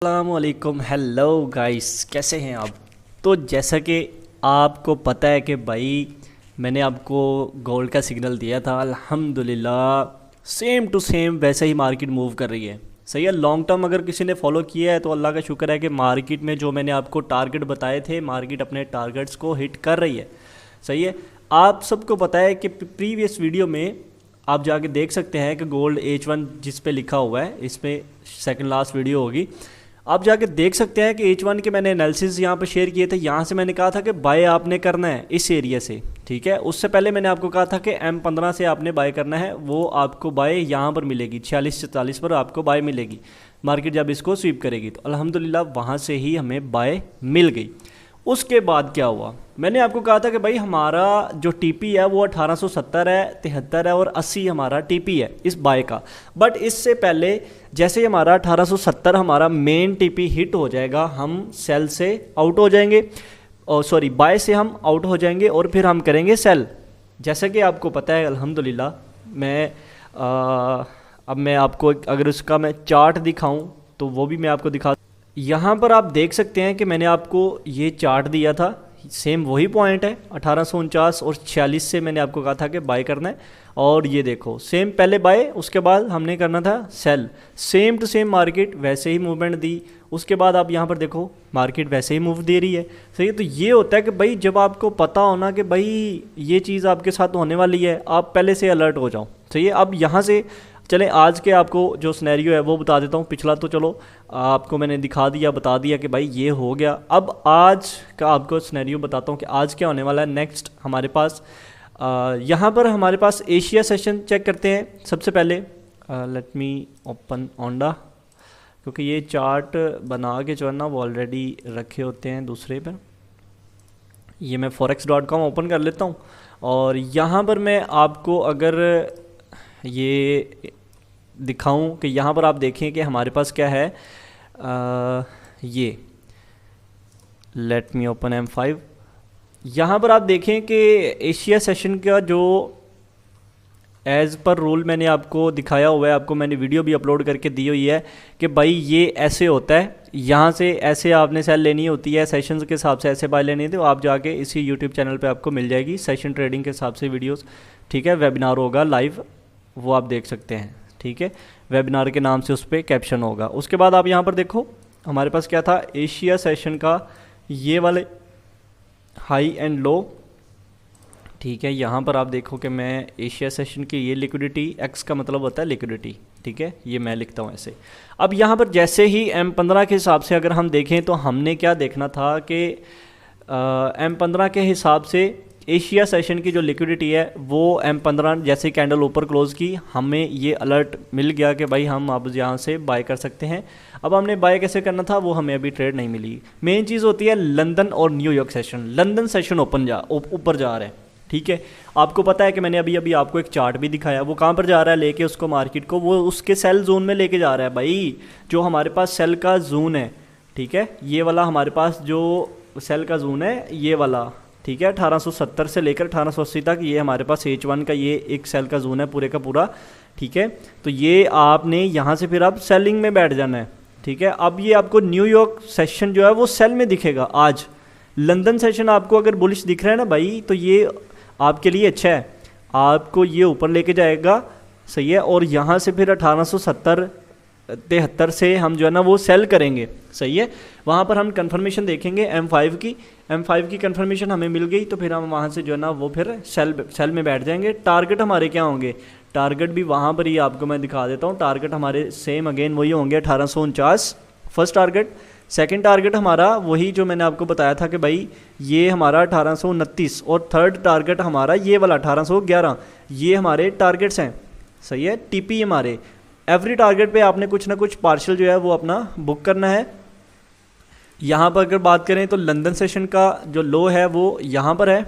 अस्सलामुअलैकुम, hello guys, कैसे हैं आप। तो जैसा कि आपको पता है कि भाई मैंने आपको गोल्ड का सिग्नल दिया था, अल्हम्दुलिल्लाह सेम टू सेम वैसे ही मार्केट मूव कर रही है। सही है। लॉन्ग टर्म अगर किसी ने फॉलो किया है तो अल्लाह का शुक्र है कि मार्केट में जो मैंने आपको टारगेट बताए थे, मार्केट अपने टारगेट्स को हिट कर रही है। सही है। आप सबको पता है कि प्रीवियस वीडियो में आप जाके देख सकते हैं कि गोल्ड H1 जिस पे लिखा हुआ है, इस पे सेकंड लास्ट वीडियो होगी, आप जाके देख सकते हैं कि H1 के मैंने एनालिसिस यहाँ पे शेयर किए थे। यहाँ से मैंने कहा था कि बाय आपने करना है इस एरिया से, ठीक है। उससे पहले मैंने आपको कहा था कि M15 से आपने बाय करना है, वो आपको बाय यहाँ पर मिलेगी 46-44 पर आपको बाय मिलेगी मार्केट जब इसको स्वीप करेगी। तो अल्हम्दुलिल्लाह वहाँ से ही हमें बाय मिल गई। उसके बाद क्या हुआ, मैंने आपको कहा था कि भाई हमारा जो टीपी है वो 1870 है, 73 है और 80 हमारा टीपी है इस बाय का। बट इससे पहले जैसे ही हमारा 1870 हमारा मेन टीपी हिट हो जाएगा, हम सेल से आउट हो जाएंगे, और सॉरी बाय से हम आउट हो जाएंगे और फिर हम करेंगे सेल। जैसा कि आपको पता है अल्हम्दुलिल्लाह, अब मैं आपको अगर उसका मैं चार्ट दिखाऊं तो वो भी मैं आपको दिखा। यहाँ पर आप देख सकते हैं कि मैंने आपको ये चार्ट दिया था, सेम वही पॉइंट है 1849 और 46 से मैंने आपको कहा था कि बाय करना है। और ये देखो सेम पहले बाय, उसके बाद हमने करना था sell. Same to same market वैसे ही मूवमेंट दी। उसके बाद आप यहाँ पर देखो मार्केट वैसे ही मूव दे रही है। सही है। तो ये होता है कि भाई जब आपको पता होना कि भाई ये चीज़ आपके साथ होने वाली है, आप पहले से अलर्ट हो जाओ। सही है। अब यहाँ से चलें आज के आपको जो सिनेरियो है वो बता देता हूँ। पिछला तो चलो आपको मैंने दिखा दिया, बता दिया कि भाई ये हो गया। अब आज का आपको सिनेरियो बताता हूँ कि आज क्या होने वाला है। नेक्स्ट हमारे पास यहाँ पर हमारे पास एशिया सेशन चेक करते हैं सबसे पहले। लेट मी ओपन ओंडा, क्योंकि ये चार्ट बना के जो है ना वो ऑलरेडी रखे होते हैं दूसरे पर। ये मैं forex.com ओपन कर लेता हूँ और यहाँ पर मैं आपको अगर ये दिखाऊं कि यहाँ पर आप देखें कि हमारे पास क्या है। ये लेट मी ओपन M5। यहाँ पर आप देखें कि एशिया सेशन का जो एज़ पर रूल मैंने आपको दिखाया हुआ है, आपको मैंने वीडियो भी अपलोड करके दी हुई है कि भाई ये ऐसे होता है, यहाँ से ऐसे आपने सेल लेनी होती है, सेशंस के हिसाब से ऐसे बाय लेनी होती है। तो आप जाके इसी यूट्यूब चैनल पे आपको मिल जाएगी सेशन ट्रेडिंग के हिसाब से वीडियोस, ठीक है। वेबिनार होगा लाइव, वो आप देख सकते हैं, ठीक है। वेबिनार के नाम से उस पर कैप्शन होगा। उसके बाद आप यहाँ पर देखो हमारे पास क्या था, एशिया सेशन का ये वाले हाई एंड लो, ठीक है। यहाँ पर आप देखो कि मैं एशिया सेशन की ये लिक्विडिटी, एक्स का मतलब होता है लिक्विडिटी, ठीक है, ये मैं लिखता हूँ ऐसे। अब यहाँ पर जैसे ही M15 के हिसाब से अगर हम देखें तो हमने क्या देखना था कि M15 के हिसाब से एशिया सेशन की जो लिक्विडिटी है वो M15 जैसे कैंडल ऊपर क्लोज की, हमें ये अलर्ट मिल गया कि भाई हम अब यहाँ से बाय कर सकते हैं। अब हमने बाय कैसे करना था वो हमें अभी ट्रेड नहीं मिली। मेन चीज़ होती है लंदन और न्यूयॉर्क सेशन। लंदन सेशन ऊपर जा रहा है, ठीक है। आपको पता है कि मैंने अभी आपको एक चार्ट भी दिखाया, वो कहाँ पर जा रहा है लेके उसको मार्केट को, वो उसके सेल जोन में लेके जा रहा है भाई। जो हमारे पास सेल का जोन है, ठीक है, ये वाला हमारे पास जो सेल का जोन है ये वाला, ठीक है, 1870 से लेकर 1880 तक ये हमारे पास H1 का ये एक सेल का जोन है पूरे का पूरा, ठीक है। तो ये आपने यहाँ से फिर आप सेलिंग में बैठ जाना है, ठीक है। अब ये आपको न्यूयॉर्क सेशन जो है वो सेल में दिखेगा आज। लंदन सेशन आपको अगर बुलिश दिख रहा है ना भाई, तो ये आपके लिए अच्छा है, आपको ये ऊपर लेके जाएगा, सही है। और यहाँ से फिर 1870-73 से हम जो है ना वो सेल करेंगे, सही है। वहाँ पर हम कंफर्मेशन देखेंगे M5 की कंफर्मेशन हमें मिल गई तो फिर हम वहाँ से जो है ना वो फिर सेल में बैठ जाएंगे। टारगेट हमारे क्या होंगे, टारगेट भी वहाँ पर ही आपको मैं दिखा देता हूँ। टारगेट हमारे सेम अगेन वही होंगे 1849 फर्स्ट टारगेट। सेकंड टारगेट हमारा वही जो मैंने आपको बताया था कि भाई ये हमारा 1829, और थर्ड टारगेट हमारा ये वाला 1811। ये हमारे टारगेट्स हैं, सही है। टीपी हमारे एवरी टारगेट पे आपने कुछ ना कुछ पार्शियल जो है वो अपना बुक करना है। यहाँ पर अगर बात करें तो लंदन सेशन का जो लो है वो यहाँ पर है,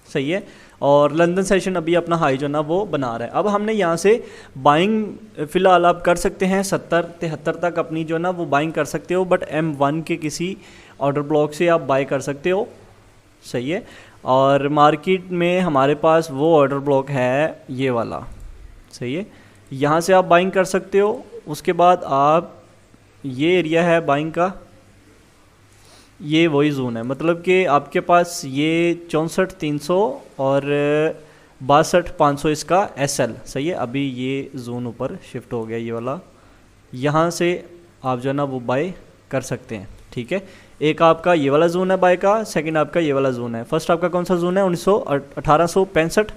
सही है। और लंदन सेशन अभी अपना हाई जो ना वो बना रहा है। अब हमने यहाँ से बाइंग फ़िलहाल आप कर सकते हैं 70-73 तक अपनी जो ना वो बाइंग कर सकते हो, बट M1 के किसी ऑर्डर ब्लॉक से आप बाय कर सकते हो, सही है। और मार्केट में हमारे पास वो ऑर्डर ब्लॉक है ये वाला, सही है। यहाँ से आप बाइंग कर सकते हो। उसके बाद आप ये एरिया है बाइंग का, ये वही जोन है, मतलब कि आपके पास ये 64,300 और 62,500 इसका SL सही है। अभी ये जोन ऊपर शिफ्ट हो गया ये वाला, यहाँ से आप जो है ना वो बाय कर सकते हैं, ठीक है। एक आपका ये वाला जोन है बाय का, सेकंड आपका ये वाला जोन है। फर्स्ट आपका कौन सा जोन है, 1865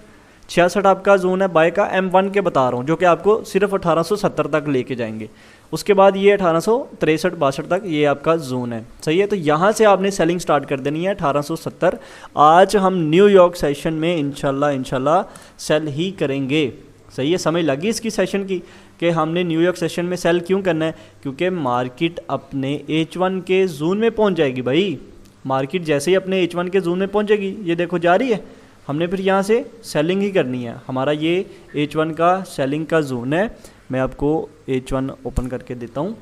66 आपका जोन है बाय का, M1 के बता रहा हूँ, जो कि आपको सिर्फ 1870 तक लेके जाएंगे। उसके बाद ये 1863-62 तक ये आपका जोन है, सही है। तो यहाँ से आपने सेलिंग स्टार्ट कर देनी है 1870। आज हम न्यूयॉर्क सेशन में इंशाल्लाह सेल ही करेंगे, सही है। समझ लगी इसकी सेशन की कि हमने न्यूयॉर्क सेशन में सेल क्यों करना है, क्योंकि मार्केट अपने H1 के जोन में पहुंच जाएगी भाई। मार्केट जैसे ही अपने H1 के जोन में पहुंचेगी, ये देखो जा रही है, हमने फिर यहाँ से सेलिंग ही करनी है। हमारा ये H1 का सेलिंग का जोन है। मैं आपको H1 ओपन करके देता हूँ।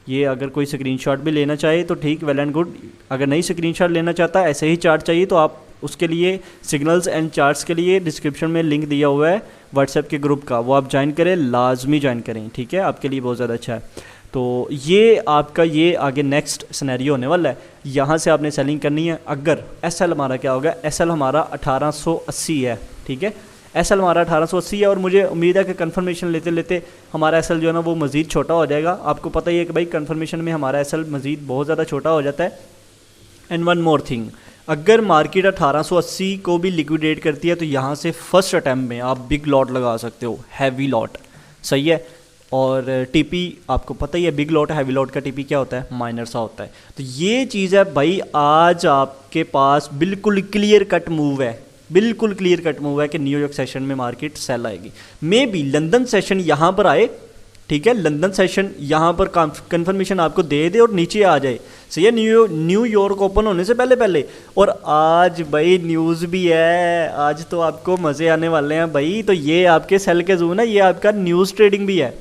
ये अगर कोई स्क्रीनशॉट भी लेना चाहे तो ठीक, वेल एंड गुड। अगर नहीं स्क्रीनशॉट लेना चाहता, ऐसे ही चार्ट चाहिए, तो आप उसके लिए सिग्नल्स एंड चार्ट्स के लिए डिस्क्रिप्शन में लिंक दिया हुआ है व्हाट्सएप के ग्रुप का, वो आप ज्वाइन करें, लाजमी ज्वाइन करें, ठीक है। आपके लिए बहुत ज़्यादा अच्छा है। तो ये आपका ये आगे नेक्स्ट सिनेरियो होने वाला है। यहाँ से आपने सेलिंग करनी है। अगर SL हमारा क्या होगा, SL हमारा 1880 है, ठीक है। SL हमारा 1880 है और मुझे उम्मीद है कि कंफर्मेशन लेते लेते हमारा SL जो है ना वो मज़ीद छोटा हो जाएगा। आपको पता ही है कि भाई कंफर्मेशन में हमारा SL मज़ीद बहुत ज़्यादा छोटा हो जाता है। एंड वन मोर थिंग, अगर मार्केट 1880 को भी लिक्विडेट करती है तो यहाँ से फर्स्ट अटैम्प्ट में आप बिग लॉट लगा सकते हो, हैवी लॉट, सही है। और TP आपको पता ही है, बिग लॉट हैवी लॉट का TP क्या होता है, माइनर सा होता है। तो ये चीज़ है भाई, आज आपके पास बिल्कुल क्लियर कट मूव है, बिल्कुल क्लियर कट मूव है कि न्यूयॉर्क सेशन में मार्केट सेल आएगी। मे बी लंदन सेशन यहाँ पर आए, ठीक है, लंदन सेशन यहाँ पर कंफर्मेशन आपको दे दे और नीचे आ जाए, सही है, न्यूयॉर्क ओपन होने से पहले पहले। और आज भाई न्यूज़ भी है, आज तो आपको मज़े आने वाले हैं भाई। तो ये आपके सेल के जोन है, ये आपका न्यूज़ ट्रेडिंग भी है,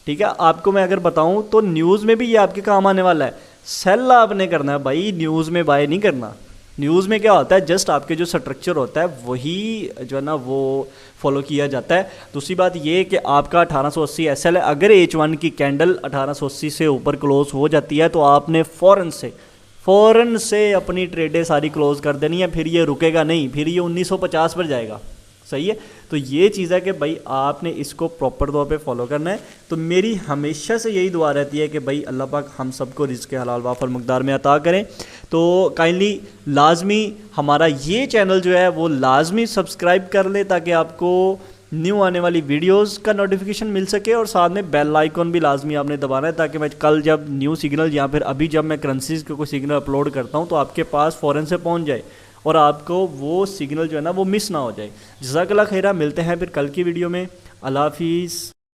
ठीक है। आपको मैं अगर बताऊं तो न्यूज़ में भी ये आपके काम आने वाला है। सेल आपने करना है भाई, न्यूज़ में बाय नहीं करना। न्यूज़ में क्या होता है, जस्ट आपके जो स्ट्रक्चर होता है वही जो है ना वो फॉलो किया जाता है। दूसरी बात ये कि आपका 1880 SL है, अगर H1 की कैंडल 1880 से ऊपर क्लोज हो जाती है तो आपने फ़ौरन से अपनी ट्रेडें सारी क्लोज कर देनी है। फिर ये रुकेगा नहीं, फिर ये 1950 पर जाएगा, सही है। तो ये चीज़ है कि भाई आपने इसको प्रॉपर तौर पे फॉलो करना है। तो मेरी हमेशा से यही दुआ रहती है कि भाई अल्लाह पाक हम सबको रिज़्क़ हलाल वाफर मकदार में अता करें। तो काइंडली लाजमी हमारा ये चैनल जो है वो लाजमी सब्सक्राइब कर ले, ताकि आपको न्यू आने वाली वीडियोस का नोटिफिकेशन मिल सके। और साथ में बेल आइकॉन भी लाजमी आपने दबाना है, ताकि मैं कल जब न्यू सिग्नल या फिर अभी जब मैं करेंसीज का कोई सिग्नल अपलोड करता हूँ तो आपके पास फ़ौरन से पहुँच जाए और आपको वो सिग्नल जो है ना वो मिस ना हो जाए। जज़ाकल्लाह खैरा, मिलते हैं फिर कल की वीडियो में। अल्लाह हाफिज़।